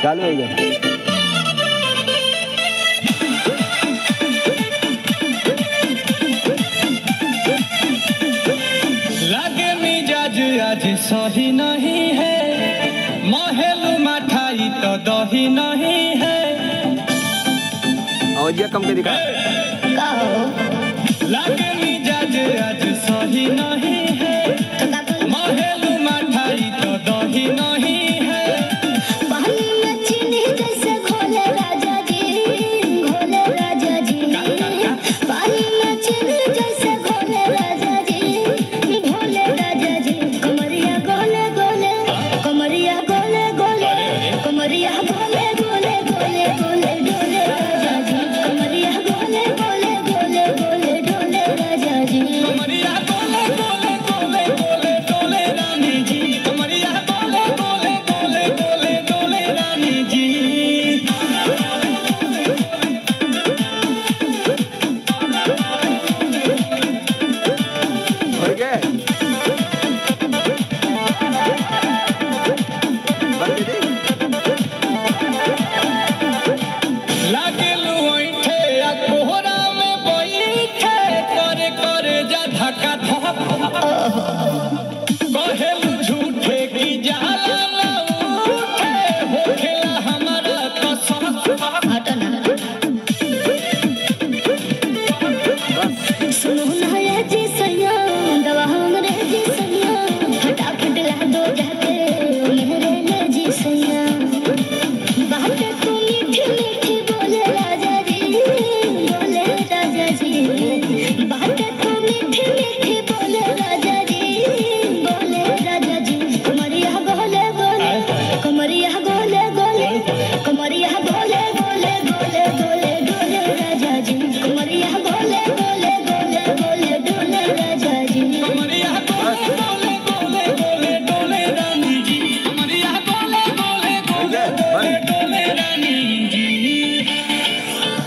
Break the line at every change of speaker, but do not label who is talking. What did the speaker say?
चालू हो गया।
लागे मिजाज आज सही नहीं है, महल मठाई तो दही नहीं है।
और ये कम के दिखा।
लागे मिजाज आज सही नहीं है, महल मठाई तो दही नहीं है।
पानी में चीनी जैसे घोले राजा जी, घोले राजा जी। पानी में चीनी जैसे घोले राजा जी, घोले राजा जी। कमरिया गोले गोले, कमरिया गोले गोले, कमरिया गोले